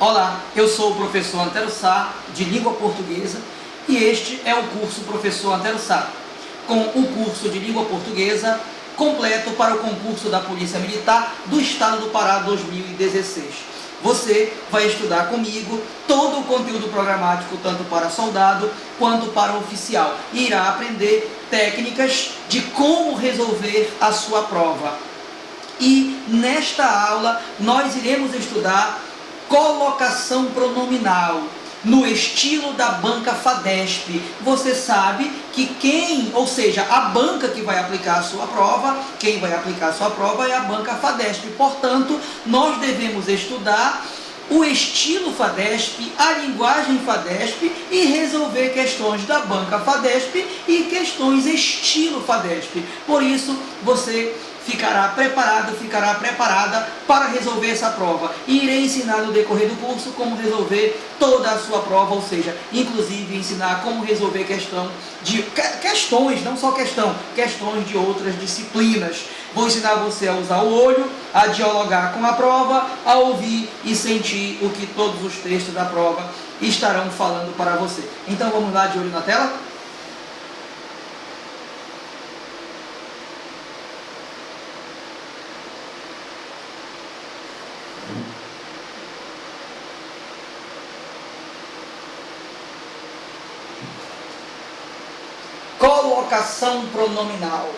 Olá, eu sou o professor Antero Sá, de Língua Portuguesa, e este é o curso Professor Antero Sá, com o curso de Língua Portuguesa completo para o concurso da Polícia Militar do Estado do Pará 2016. Você vai estudar comigo todo o conteúdo programático, tanto para soldado quanto para oficial, e irá aprender técnicas de como resolver a sua prova. E nesta aula nós iremos estudar colocação pronominal no estilo da banca FADESP. Você sabe que a banca que vai aplicar a sua prova, quem vai aplicar a sua prova é a banca FADESP. Portanto, nós devemos estudar o estilo FADESP, a linguagem FADESP e resolver questões da banca FADESP e questões estilo FADESP. Por isso, você ficará preparada para resolver essa prova. E irei ensinar no decorrer do curso como resolver toda a sua prova, ou seja, inclusive ensinar como resolver questões, não só questões de outras disciplinas. Vou ensinar você a usar o olho, a dialogar com a prova, a ouvir e sentir o que todos os textos da prova estarão falando para você. Então vamos lá, de olho na tela? Colocação pronominal.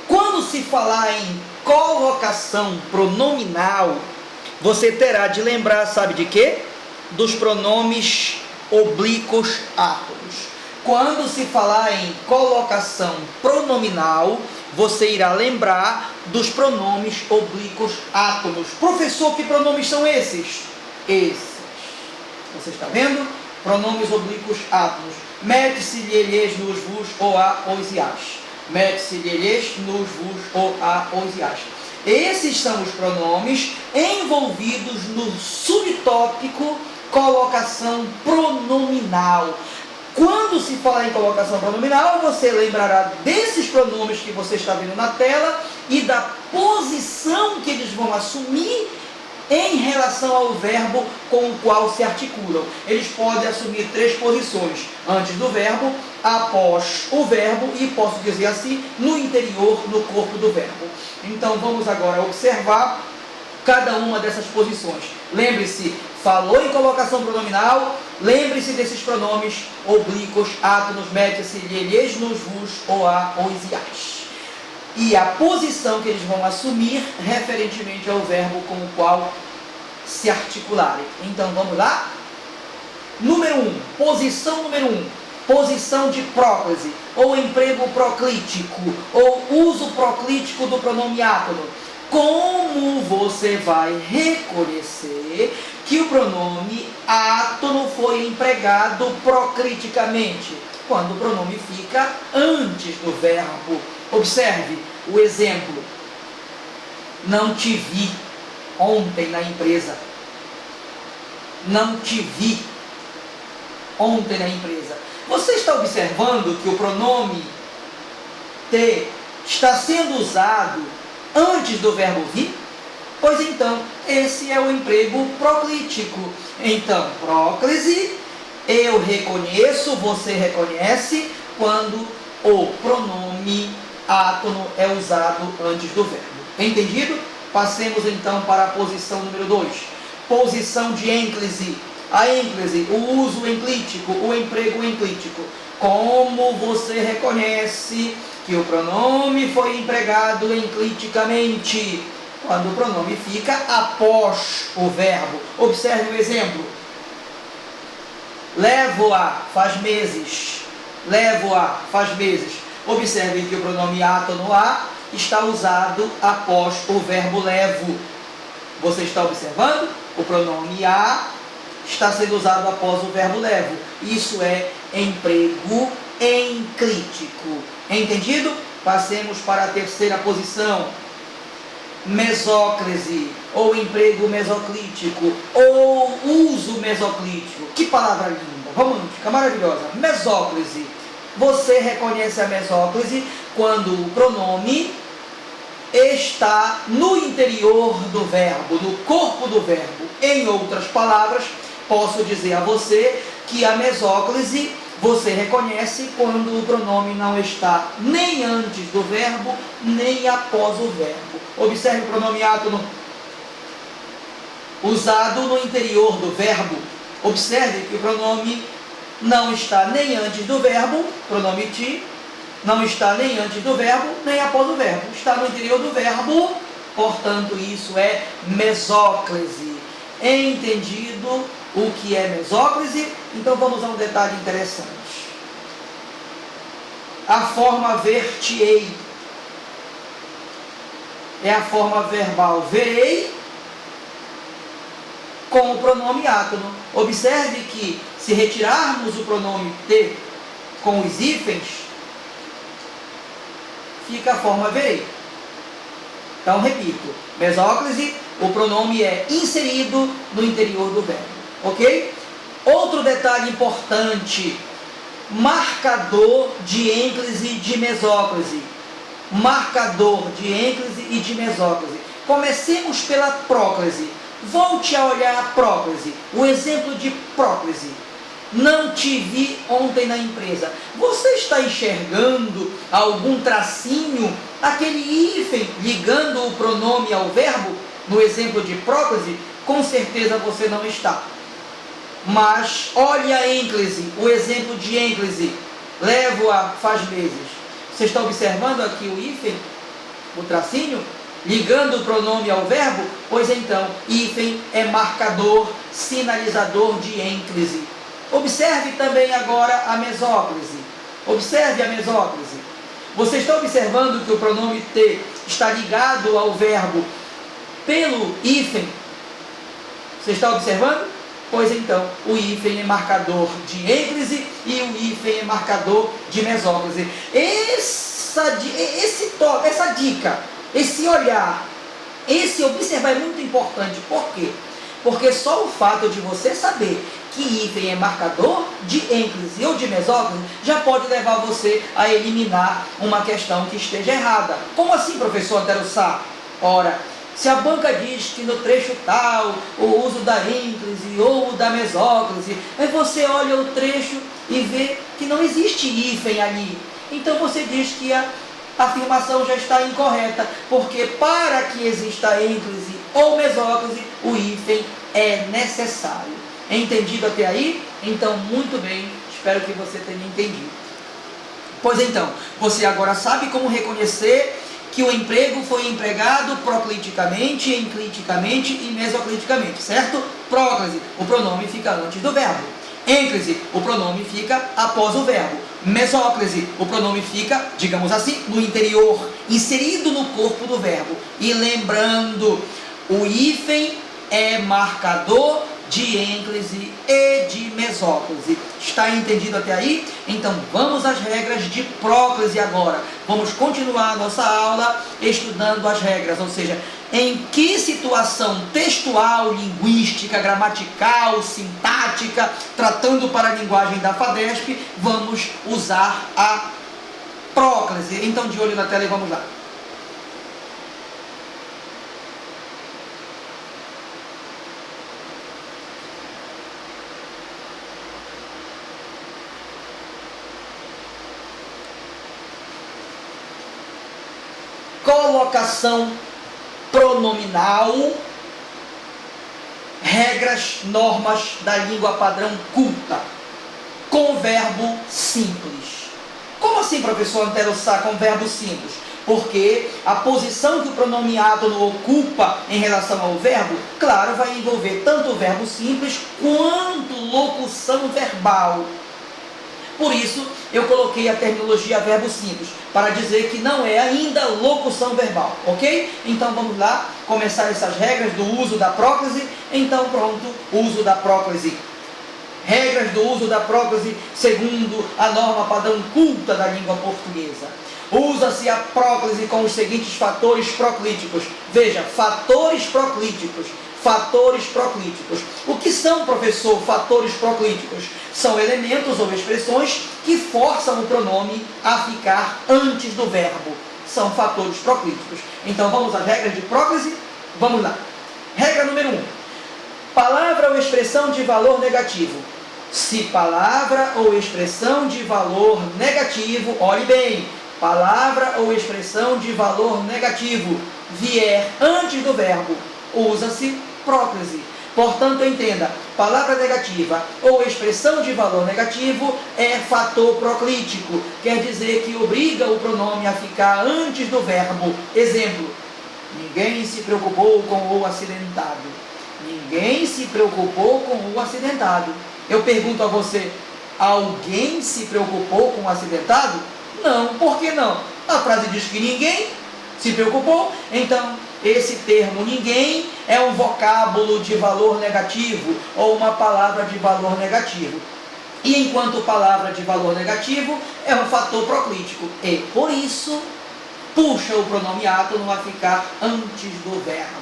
Quando se falar em colocação pronominal, você terá de lembrar, sabe de quê? Dos pronomes oblíquos átonos. Quando se falar em colocação pronominal, você irá lembrar dos pronomes oblíquos átonos. Professor, que pronomes são esses? Esses. Você está vendo? Pronomes oblíquos átonos. Mete-se, lhes, nos, vos, ou a, os e as. Mete-se, lhes, nos, vos, ou a, os e as. Esses são os pronomes envolvidos no subtópico colocação pronominal. Quando se falar em colocação pronominal, você lembrará desses pronomes que você está vendo na tela e da posição que eles vão assumir em relação ao verbo com o qual se articulam. Eles podem assumir 3 posições: antes do verbo, após o verbo e, posso dizer assim, no interior, no corpo do verbo. Então vamos agora observar cada uma dessas posições. Lembre-se, falou em colocação pronominal, lembre-se desses pronomes oblíquos átonos, mete-se, lhes, nos, vos, ou a, os e as. E a posição que eles vão assumir referentemente ao verbo com o qual se articularem. Então vamos lá? Número 1, posição número 1, posição de próclise, ou emprego proclítico, ou uso proclítico do pronome átono. Como você vai reconhecer que o pronome átono foi empregado procliticamente? Quando o pronome fica antes do verbo. Observe o exemplo. Não te vi ontem na empresa. Não te vi ontem na empresa. Você está observando que o pronome te está sendo usado antes do verbo vir? Pois então, esse é o emprego proclítico. Então, próclise, eu reconheço, você reconhece, quando o pronome átono é usado antes do verbo. Entendido? Passemos então para a posição número 2. Posição de ênclise. A ênclise, o uso enclítico, o emprego enclítico. Como você reconhece que o pronome foi empregado encliticamente? Quando o pronome fica após o verbo. Observe o exemplo. Levo-a, faz meses. Levo-a, faz meses. Observe que o pronome átono a está usado após o verbo levo. Você está observando? O pronome a está sendo usado após o verbo levo. Isso é emprego enclítico. Entendido? Passemos para a terceira posição. Mesóclise, ou emprego mesoclítico, ou uso mesoclítico. Que palavra linda, romântica, maravilhosa. Mesóclise. Você reconhece a mesóclise quando o pronome está no interior do verbo, no corpo do verbo. Em outras palavras, posso dizer a você que a mesóclise você reconhece quando o pronome não está nem antes do verbo, nem após o verbo. Observe o pronome átono usado no interior do verbo. Observe que o pronome não está nem antes do verbo, pronome ti, não está nem antes do verbo, nem após o verbo. Está no interior do verbo, portanto, isso é mesóclise. Entendido o que é mesóclise? Então vamos a um detalhe interessante. A forma ver-te-ei é a forma verbal verei com o pronome átono. Observe que se retirarmos o pronome te com os hífens, fica a forma verei. Então repito, mesóclise, o pronome é inserido no interior do verbo, ok? Outro detalhe importante, marcador de ênclise e de mesóclise. Marcador de ênclise e de mesóclise. Comecemos pela próclise. Volte a olhar a próclise, o exemplo de próclise. Não te vi ontem na empresa. Você está enxergando algum tracinho, aquele hífen ligando o pronome ao verbo? No exemplo de próclise, com certeza você não está. Mas olhe a ênclise, o exemplo de ênclise. Levo-a faz meses. Você está observando aqui o hífen, o tracinho, ligando o pronome ao verbo? Pois então, hífen é marcador, sinalizador de ênclise. Observe também agora a mesóclise. Observe a mesóclise. Você está observando que o pronome te está ligado ao verbo pelo hífen? Você está observando? Pois então, o hífen é marcador de ênclise e o hífen é marcador de mesóclise. Essa dica, esse olhar, esse observar é muito importante. Por quê? Porque só o fato de você saber que hífen é marcador de ênclise ou de mesóclise já pode levar você a eliminar uma questão que esteja errada. Como assim, professor Antero Sá? Ora, se a banca diz que no trecho tal, o uso da ênclise ou da mesóclise, aí você olha o trecho e vê que não existe hífen ali. Então você diz que a afirmação já está incorreta, porque para que exista ênclise ou mesóclise, o hífen é necessário. Entendido até aí? Então, muito bem, espero que você tenha entendido. Pois então, você agora sabe como reconhecer que o emprego foi empregado procliticamente, encliticamente e mesocliticamente, certo? Próclise, o pronome fica antes do verbo. Ênclise, o pronome fica após o verbo. Mesóclise, o pronome fica, digamos assim, no interior, inserido no corpo do verbo. E lembrando, o hífen é marcador de ênclise e de mesóclise. Está entendido até aí? Então vamos às regras de próclise agora. Vamos continuar a nossa aula estudando as regras, ou seja, em que situação textual, linguística, gramatical, sintática, tratando para a linguagem da FADESP, vamos usar a próclise. Então de olho na tela e vamos lá. Colocação pronominal, regras, normas da língua padrão culta, com verbo simples. Como assim, professor Antero Sá, com verbo simples? Porque a posição que o pronome átono ocupa em relação ao verbo, claro, vai envolver tanto o verbo simples quanto locução verbal. Por isso, eu coloquei a terminologia verbo simples, para dizer que não é ainda locução verbal, ok? Então vamos lá, começar essas regras do uso da próclise. Então pronto, uso da próclise. Regras do uso da próclise segundo a norma padrão culta da língua portuguesa. Usa-se a próclise com os seguintes fatores proclíticos. Veja, fatores proclíticos. Fatores proclíticos. O que são, professor, fatores proclíticos? São elementos ou expressões que forçam o pronome a ficar antes do verbo. São fatores proclíticos. Então vamos às regras de próclise? Vamos lá. Regra número 1. Palavra ou expressão de valor negativo. Se palavra ou expressão de valor negativo, olhe bem, palavra ou expressão de valor negativo vier antes do verbo, usa-se próclise. Portanto, entenda, palavra negativa ou expressão de valor negativo é fator proclítico, quer dizer que obriga o pronome a ficar antes do verbo. Exemplo, ninguém se preocupou com o acidentado. Ninguém se preocupou com o acidentado. Eu pergunto a você, alguém se preocupou com o acidentado? Não, por que não? A frase diz que ninguém se preocupou, então esse termo ninguém é um vocábulo de valor negativo ou uma palavra de valor negativo. E enquanto palavra de valor negativo é um fator proclítico e por isso puxa o pronome átono a ficar antes do verbo.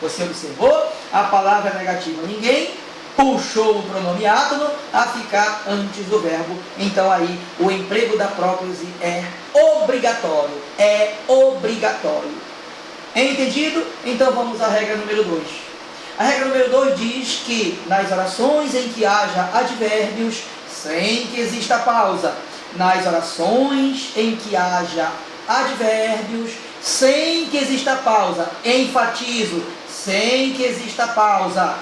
Você observou? A palavra negativa ninguém puxou o pronome átono a ficar antes do verbo. Então aí o emprego da próclise é obrigatório. É obrigatório. Entendido? Então vamos à regra número 2. A regra número 2 diz que nas orações em que haja advérbios sem que exista pausa, nas orações em que haja advérbios sem que exista pausa, enfatizo, sem que exista pausa,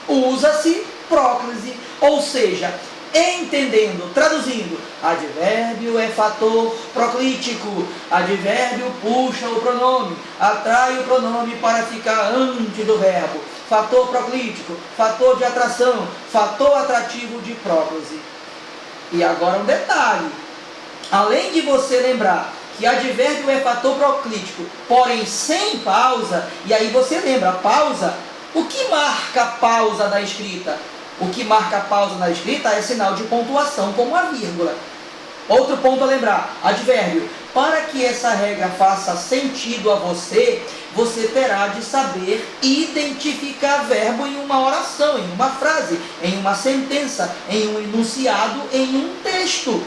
usa-se próclise, ou seja, entendendo, traduzindo, advérbio é fator proclítico, advérbio puxa o pronome, atrai o pronome para ficar antes do verbo, fator proclítico, fator de atração, fator atrativo de próclise. E agora um detalhe, além de você lembrar que advérbio é fator proclítico, porém sem pausa, e aí você lembra, pausa, o que marca pausa na escrita? O que marca pausa na escrita é sinal de pontuação, como a vírgula. Outro ponto a lembrar, advérbio. Para que essa regra faça sentido a você, você terá de saber identificar verbo em uma oração, em uma frase, em uma sentença, em um enunciado, em um texto.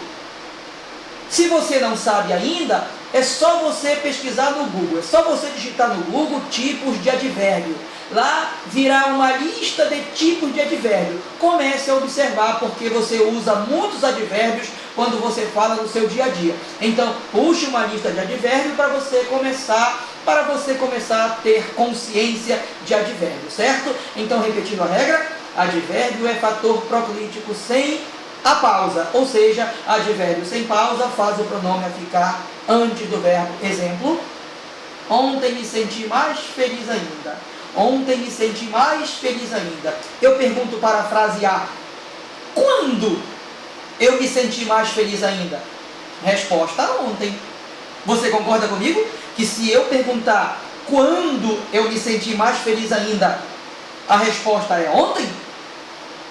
Se você não sabe ainda, é só você pesquisar no Google, é só você digitar no Google tipos de advérbio. Lá virá uma lista de tipos de advérbio. Comece a observar, porque você usa muitos advérbios quando você fala no seu dia a dia. Então, puxe uma lista de advérbio para você começar a ter consciência de advérbio, certo? Então, repetindo a regra, advérbio é fator proclítico sem a pausa, ou seja, advérbio sem pausa faz o pronome a ficar antes do verbo. Exemplo, ontem me senti mais feliz ainda. Ontem me senti mais feliz ainda. Eu pergunto para a frase A, quando eu me senti mais feliz ainda? Resposta, ontem. Você concorda comigo? Que se eu perguntar quando eu me senti mais feliz ainda, a resposta é ontem?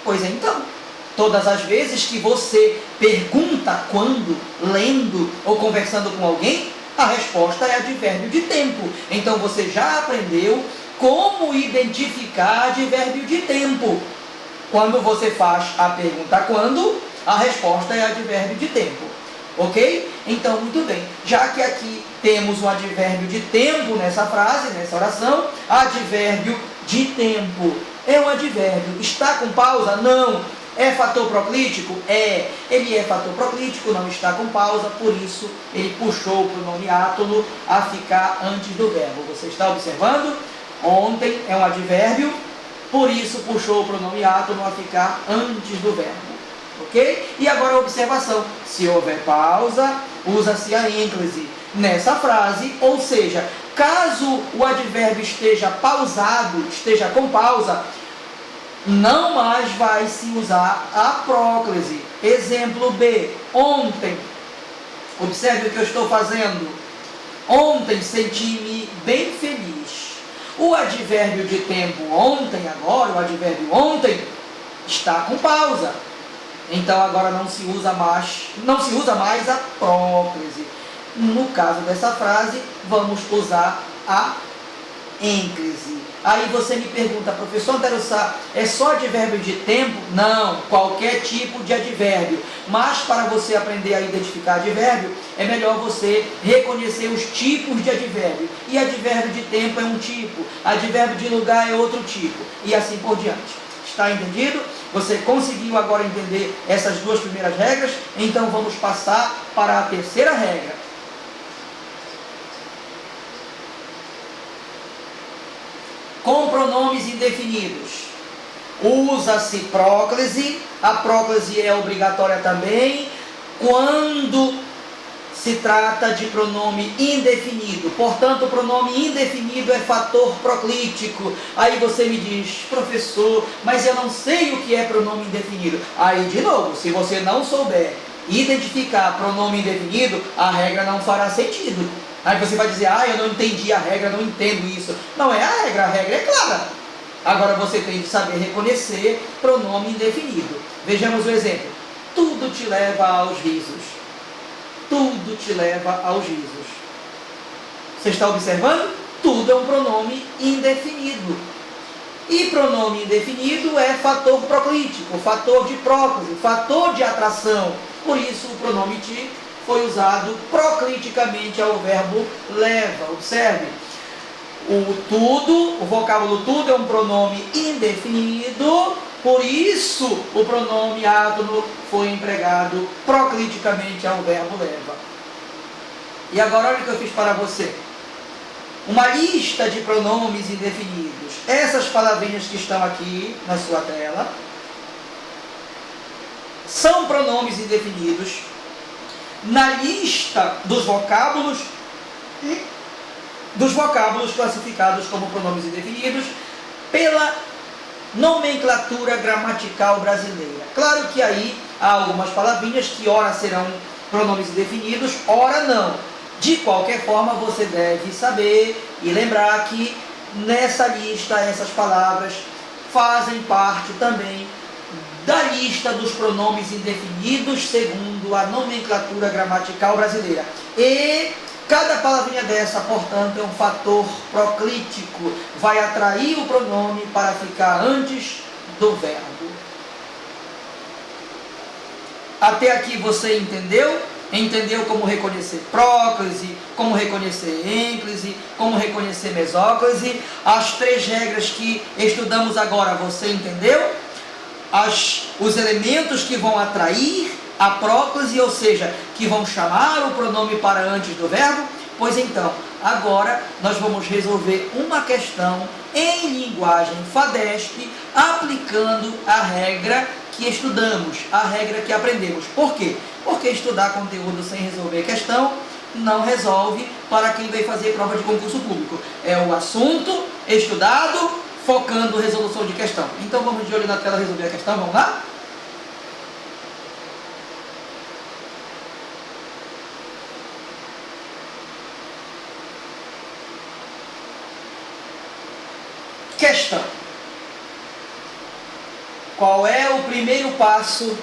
Pois é, então. Todas as vezes que você pergunta quando, lendo ou conversando com alguém, a resposta é advérbio de tempo. Então você já aprendeu como identificar advérbio de tempo. Quando você faz a pergunta quando, a resposta é advérbio de tempo. Ok? Então, muito bem. Já que aqui temos um advérbio de tempo nessa frase, nessa oração, advérbio de tempo. É um advérbio. Está com pausa? Não. É fator proclítico? É. Ele é fator proclítico, não está com pausa, por isso ele puxou o pronome átono a ficar antes do verbo. Você está observando? Ontem é um advérbio, por isso puxou o pronome átono a ficar antes do verbo. Ok? E agora a observação. Se houver pausa, usa-se a ênclise nessa frase, ou seja, caso o advérbio esteja pausado, esteja com pausa, não mais vai se usar a próclise. Exemplo B, ontem. Observe o que eu estou fazendo. Ontem senti-me bem feliz. O advérbio de tempo ontem, agora, o advérbio ontem, está com pausa. Então agora não se usa mais a próclise. No caso dessa frase, vamos usar a ênclise. Aí você me pergunta, professor Antero Sá, é só advérbio de tempo? Não, qualquer tipo de advérbio. Mas para você aprender a identificar advérbio, é melhor você reconhecer os tipos de advérbio. E advérbio de tempo é um tipo, advérbio de lugar é outro tipo, e assim por diante. Está entendido? Você conseguiu agora entender essas duas primeiras regras? Então vamos passar para a terceira regra. Com pronomes indefinidos, usa-se próclise. A próclise é obrigatória também quando se trata de pronome indefinido. Portanto, o pronome indefinido é fator proclítico. Aí você me diz, professor, mas eu não sei o que é pronome indefinido. Aí, de novo, se você não souber identificar pronome indefinido, a regra não fará sentido. Aí você vai dizer, eu não entendi a regra, não entendo isso. Não é a regra é clara. Agora você tem de saber reconhecer pronome indefinido. Vejamos o exemplo. Tudo te leva aos risos. Tudo te leva aos risos. Você está observando? Tudo é um pronome indefinido. E pronome indefinido é fator proclítico, fator de próclise, fator de atração. Por isso o pronome te foi usado procliticamente ao verbo leva. Observe. O vocábulo tudo é um pronome indefinido, por isso o pronome átono foi empregado procliticamente ao verbo leva. E agora olha o que eu fiz para você. Uma lista de pronomes indefinidos. Essas palavrinhas que estão aqui na sua tela são pronomes indefinidos na lista dos vocábulos classificados como pronomes indefinidos pela nomenclatura gramatical brasileira. Claro que aí há algumas palavrinhas que ora serão pronomes indefinidos, ora não. De qualquer forma, você deve saber e lembrar que nessa lista essas palavras fazem parte também da lista dos pronomes indefinidos segundo a nomenclatura gramatical brasileira. E cada palavrinha dessa, portanto, é um fator proclítico, vai atrair o pronome para ficar antes do verbo. Até aqui você entendeu? Entendeu como reconhecer próclise, como reconhecer ênclise, como reconhecer mesóclise? As três regras que estudamos agora, você entendeu? Os elementos que vão atrair a próclise, ou seja, que vão chamar o pronome para antes do verbo? Pois então, agora nós vamos resolver uma questão em linguagem FADESP, aplicando a regra que estudamos, a regra que aprendemos. Por quê? Porque estudar conteúdo sem resolver questão não resolve para quem vai fazer prova de concurso público. É o assunto estudado, focando resolução de questão. Então vamos de olho na tela resolver a questão, vamos lá? Questão. Qual é o primeiro passo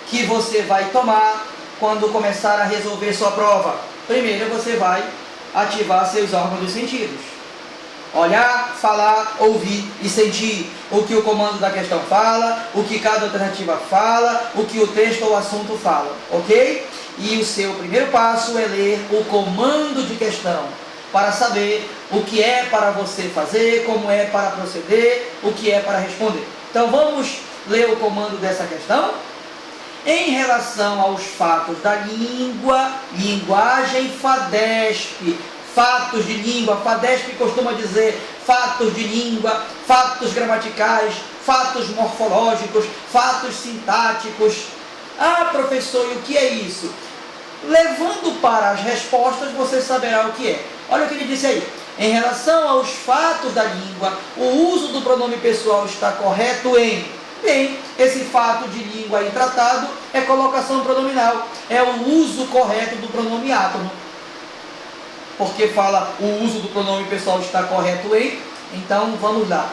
que você vai tomar quando começar a resolver sua prova? Primeiro você vai ativar seus órgãos dos sentidos. Olhar, falar, ouvir e sentir o que o comando da questão fala, o que cada alternativa fala, o que o texto ou o assunto fala, ok? E o seu primeiro passo é ler o comando de questão, para saber o que é para você fazer, como é para proceder, o que é para responder. Então vamos ler o comando dessa questão? Em relação aos fatos da língua, linguagem FADESP, fatos de língua, FADESP costuma dizer fatos de língua, fatos gramaticais, fatos morfológicos, fatos sintáticos. Ah, professor, e o que é isso? Levando para as respostas, você saberá o que é. Olha o que ele disse aí. Em relação aos fatos da língua, o uso do pronome pessoal está correto em... Bem, esse fato de língua aí tratado é colocação pronominal. É o uso correto do pronome átono. Porque fala o uso do pronome pessoal está correto em... Então, vamos lá.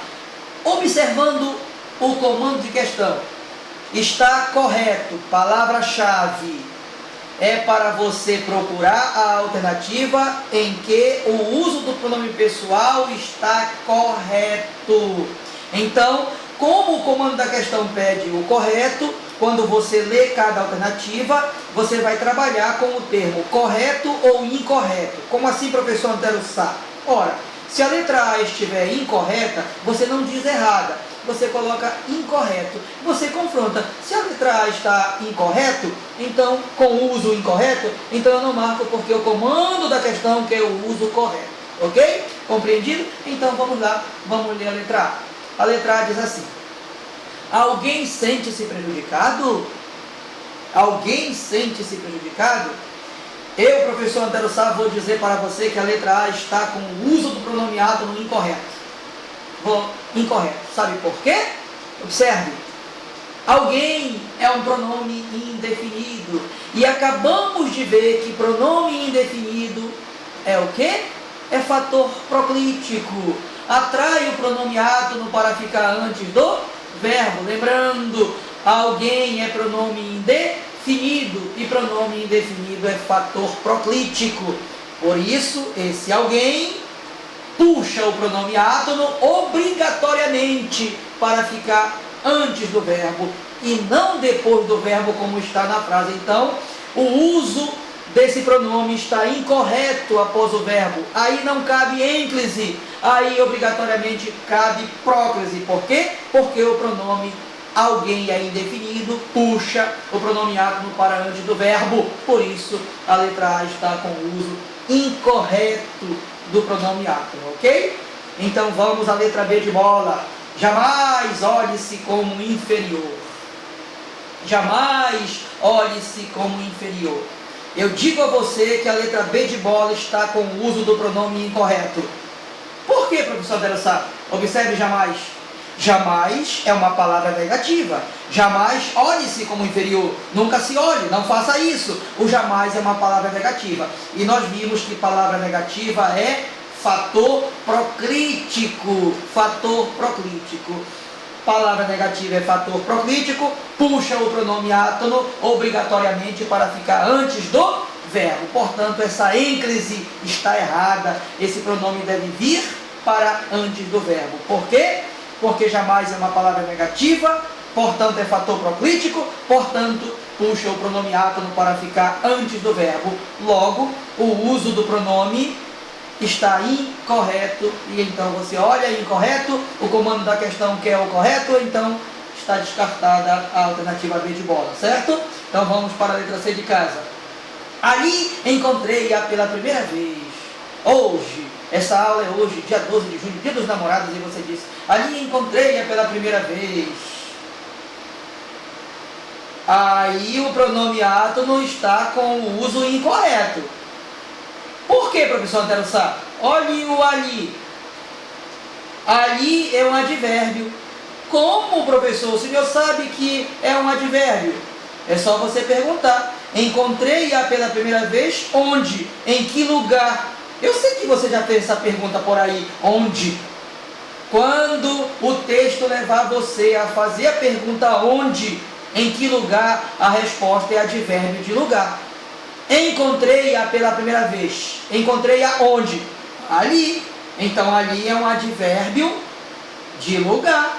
Observando o comando de questão. Está correto, palavra-chave. É para você procurar a alternativa em que o uso do pronome pessoal está correto. Então, como o comando da questão pede o correto, quando você lê cada alternativa, você vai trabalhar com o termo correto ou incorreto. Como assim, professor Antero Sá? Ora, se a letra A estiver incorreta, você não diz errada. você coloca incorreto. Você confronta. Se a letra A está incorreto, então com o uso incorreto, então eu não marco porque o comando da questão que é o uso correto. Ok? Compreendido? Então vamos lá, vamos ler a letra A. A letra A diz assim: alguém sente-se prejudicado? Alguém sente-se prejudicado? Eu, professor Antero Sá, vou dizer para você que a letra A está com o uso do pronome átono incorreto. Incorreto. Sabe por quê? Observe. Alguém é um pronome indefinido. E acabamos de ver que pronome indefinido é o quê? É fator proclítico. Atrai o pronome átono para ficar antes do verbo. Lembrando, alguém é pronome indefinido e pronome indefinido é fator proclítico. Por isso, esse alguém puxa o pronome átono obrigatoriamente para ficar antes do verbo e não depois do verbo, como está na frase. Então, o uso desse pronome está incorreto após o verbo. Aí não cabe ênclise, aí obrigatoriamente cabe próclise. Por quê? Porque o pronome alguém é indefinido, puxa o pronome átono para antes do verbo. Por isso, a letra A está com o uso incorreto do pronome átono, ok? Então vamos à letra B de bola. Jamais olhe-se como inferior. Jamais olhe-se como inferior. Eu digo a você que a letra B de bola está com o uso do pronome incorreto. Por quê, professor Antero Sá? Observe jamais. Jamais é uma palavra negativa. Jamais olhe-se como inferior. Nunca se olhe, não faça isso. O jamais é uma palavra negativa. E nós vimos que palavra negativa é fator proclítico. Fator proclítico. Palavra negativa é fator proclítico. Puxa o pronome átono obrigatoriamente para ficar antes do verbo. Portanto, essa ênclise está errada. Esse pronome deve vir para antes do verbo. Por quê? Porque jamais é uma palavra negativa, portanto é fator proclítico, portanto puxa o pronome átono para ficar antes do verbo. Logo, o uso do pronome está incorreto, e então você olha incorreto, o comando da questão que é o correto, então está descartada a alternativa B de bola, certo? Então vamos para a letra C de casa. Ali encontrei-a pela primeira vez, hoje. Essa aula é hoje, dia 12 de junho, dia dos namorados, e você disse: ali encontrei-a pela primeira vez. Aí o pronome átono está com o uso incorreto. Por que, professor Antero Sá? Olhe o ali. Ali é um advérbio. Como, professor? O senhor sabe que é um advérbio? É só você perguntar. Encontrei-a pela primeira vez onde? Em que lugar? Eu sei que você já fez essa pergunta por aí. Onde? Quando o texto levar você a fazer a pergunta onde, em que lugar, a resposta é advérbio de lugar. Encontrei-a pela primeira vez. Encontrei-a onde? Ali. Então ali é um advérbio de lugar.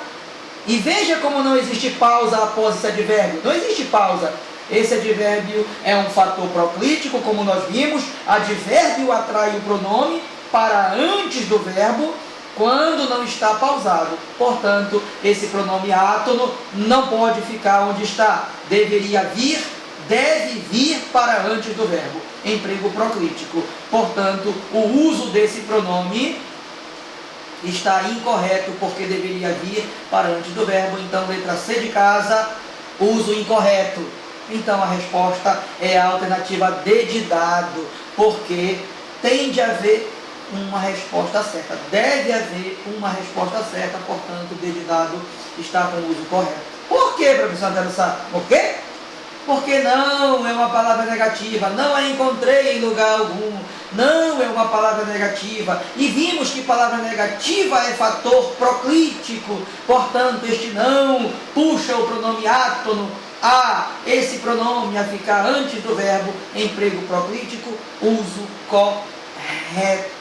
E veja como não existe pausa após esse advérbio. Não existe pausa. Esse advérbio é um fator proclítico, como nós vimos. Advérbio atrai o pronome para antes do verbo quando não está pausado. Portanto, esse pronome átono não pode ficar onde está. Deve vir para antes do verbo. Emprego proclítico. Portanto, o uso desse pronome está incorreto, porque deveria vir para antes do verbo. Então, letra C de casa, uso incorreto. Então a resposta é a alternativa D de dado, porque tem de haver uma resposta certa. Deve haver uma resposta certa, portanto D de dado está com o uso correto. Por quê, professor Antero Sá? Por quê? Porque não é uma palavra negativa, não a encontrei em lugar algum, não é uma palavra negativa. E vimos que palavra negativa é fator proclítico, portanto este não puxa o pronome átono a esse pronome a ficar antes do verbo, emprego proclítico, uso correto.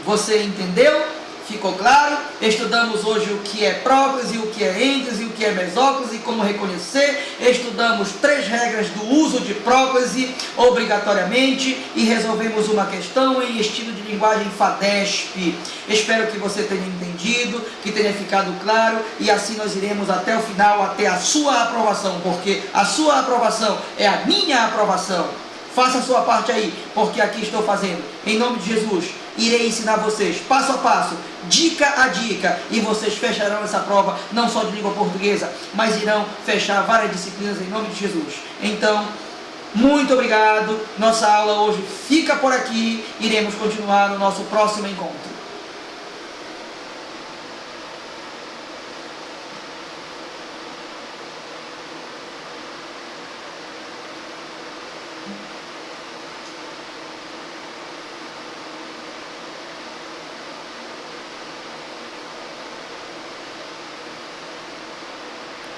Você entendeu? Ficou claro? Estudamos hoje o que é próclise, o que é êntese, o que é mesóclise, como reconhecer. Estudamos 3 regras do uso de próclise obrigatoriamente e resolvemos uma questão em estilo de linguagem FADESP. Espero que você tenha entendido, que tenha ficado claro, e assim nós iremos até o final, até a sua aprovação, porque a sua aprovação é a minha aprovação. Faça a sua parte aí, porque aqui estou fazendo. Em nome de Jesus, irei ensinar vocês, passo a passo, dica a dica, e vocês fecharão essa prova, não só de língua portuguesa, mas irão fechar várias disciplinas em nome de Jesus. Então, muito obrigado. Nossa aula hoje fica por aqui. Iremos continuar no nosso próximo encontro.